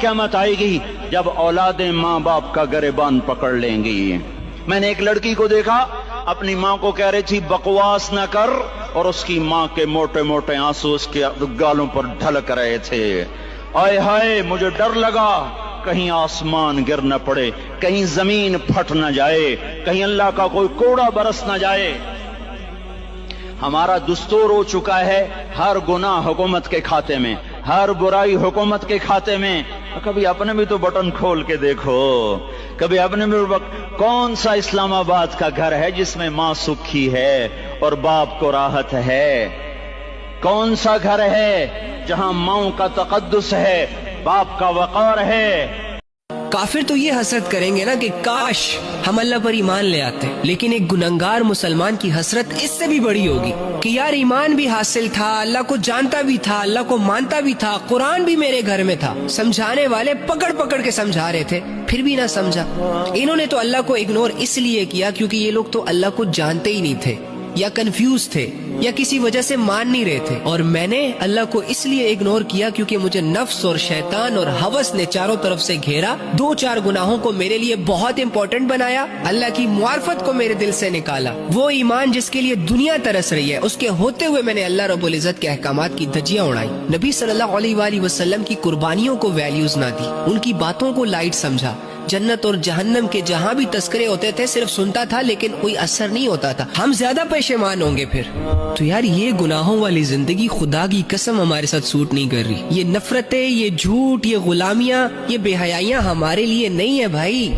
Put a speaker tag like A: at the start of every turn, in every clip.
A: قیامت آئے گی جب اولادیں ماں باپ کا گریبان پکڑ لیں گی۔ میں نے ایک لڑکی کو دیکھا، اپنی ماں کو کہہ رہی تھی بکواس نہ کر، اور اس کی ماں کے موٹے موٹے آنسو اس کے گالوں پر ڈھلک رہے تھے۔ آئے ہائے، مجھے ڈر لگا کہیں آسمان گر نہ پڑے، کہیں زمین پھٹ نہ جائے، کہیں اللہ کا کوئی کوڑا برس نہ جائے۔ ہمارا دستور ہو چکا ہے ہر گناہ حکومت کے کھاتے میں، ہر برائی حکومت کے کھاتے میں۔ کبھی اپنے بھی تو بٹن کھول کے دیکھو، کبھی اپنے بھی کون سا اسلام آباد کا گھر ہے جس میں ماں سکھی ہے اور باپ کو راحت ہے؟ کون سا گھر ہے جہاں ماں کا تقدس ہے، باپ کا وقار ہے؟
B: کافر تو یہ حسرت کریں گے نا کہ کاش ہم اللہ پر ایمان لے آتے، لیکن ایک گنہگار مسلمان کی حسرت اس سے بھی بڑی ہوگی کہ یار ایمان بھی حاصل تھا، اللہ کو جانتا بھی تھا، اللہ کو مانتا بھی تھا، قرآن بھی میرے گھر میں تھا، سمجھانے والے پکڑ پکڑ کے سمجھا رہے تھے، پھر بھی نہ سمجھا۔ انہوں نے تو اللہ کو اگنور اس لیے کیا کیونکہ یہ لوگ تو اللہ کو جانتے ہی نہیں تھے، یا کنفیوز تھے، یا کسی وجہ سے مان نہیں رہے تھے، اور میں نے اللہ کو اس لیے اگنور کیا کیونکہ مجھے نفس اور شیطان اور ہوس نے چاروں طرف سے گھیرا، 2-4 گناہوں کو میرے لیے بہت امپورٹنٹ بنایا، اللہ کی معرفت کو میرے دل سے نکالا۔ وہ ایمان جس کے لیے دنیا ترس رہی ہے، اس کے ہوتے ہوئے میں نے اللہ رب العزت کے احکامات کی دھجیاں اڑائی، نبی صلی اللہ علیہ وآلہ وسلم کی قربانیوں کو ویلیوز نہ دی، ان کی باتوں کو لائٹ سمجھا، جنت اور جہنم کے جہاں بھی تذکرے ہوتے تھے صرف سنتا تھا لیکن کوئی اثر نہیں ہوتا تھا۔ ہم زیادہ پشیمان ہوں گے پھر تو یار یہ گناہوں والی زندگی خدا کی قسم ہمارے ساتھ سوٹ نہیں کر رہی۔ یہ نفرتیں، یہ جھوٹ، یہ غلامیاں، یہ بے حیائیاں ہمارے لیے نہیں ہے بھائی۔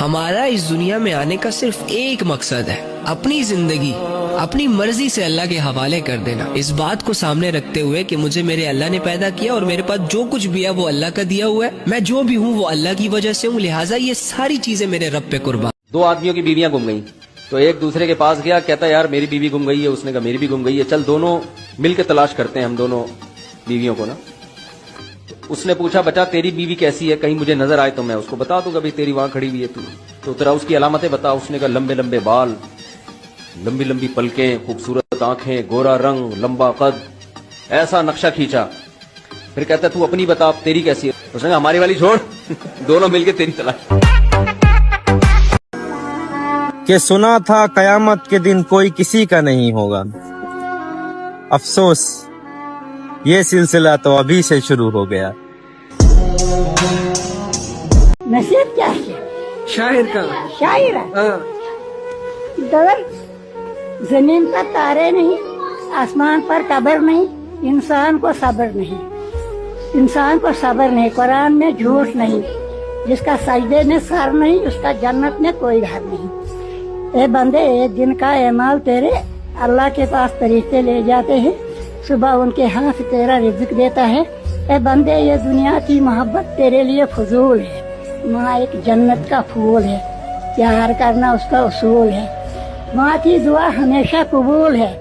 B: ہمارا اس دنیا میں آنے کا صرف ایک مقصد ہے، اپنی زندگی اپنی مرضی سے اللہ کے حوالے کر دینا، اس بات کو سامنے رکھتے ہوئے کہ مجھے میرے اللہ نے پیدا کیا اور میرے پاس جو کچھ بھی ہے وہ اللہ کا دیا ہوا ہے، میں جو بھی ہوں وہ اللہ کی وجہ سے ہوں، لہٰذا یہ ساری چیزیں میرے رب پہ قربان۔
C: 2 آدمیوں کی بیویاں گم گئیں تو ایک دوسرے کے پاس گیا، کہتا یار میری بیوی گم گئی ہے، اس نے کہا میری بھی گم گئی ہے، چل دونوں مل کے تلاش کرتے ہیں ہم دونوں بیویوں کو نا۔ اس نے پوچھا بچہ تیری بیوی کیسی ہے، کہیں مجھے نظر آئے تو میں اس کو بتا دوں گا بھی تیری وہاں کھڑی ہوئی ہے تو ذرا اس کی علامتیں بتا۔ اس نے کہا لمبے لمبے بال، لمبی لمبی پلکیں، خوبصورت آنکھیں، گورا رنگ، لمبا قد، ایسا نقشہ کھینچا۔ پھر کہتا تو اپنی بتا تیری کیسی ہے، اس نے کہا ہماری والی چھوڑ، دونوں مل کے تیری تلاش۔
D: کہ سنا تھا قیامت کے دن کوئی کسی کا نہیں ہوگا، افسوس یہ سلسلہ تو ابھی سے شروع ہو گیا۔
E: نصیب کیا ہے؟
B: شاعر کا
E: شاعر ہے۔ دور زمین پر تارے نہیں، آسمان پر قبر نہیں، انسان کو صبر نہیں، انسان کو صبر نہیں، قرآن میں جھوٹ نہیں، جس کا سجدے میں سر نہیں اس کا جنت میں کوئی گھر نہیں۔ اے بندے ایک دن کا اعمال تیرے اللہ کے پاس طریقے لے جاتے ہیں، صبح ان کے ہاتھ سے تیرا رزق دیتا ہے۔ اے بندے یہ دنیا کی محبت تیرے لیے فضول ہے، ماں ایک جنت کا پھول ہے، پیار کرنا اس کا اصول ہے، ماں کی دعا ہمیشہ قبول ہے،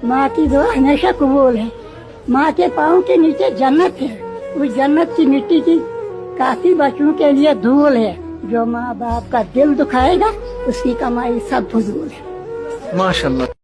E: ماں کی دعا ہمیشہ قبول ہے، ماں کے پاؤں کے نیچے جنت ہے، اس جنت کی مٹی کی کافی بچوں کے لیے دھول ہے، جو ماں باپ کا دل دکھائے گا اس کی کمائی سب فضول ہے۔
B: ماشاءاللہ۔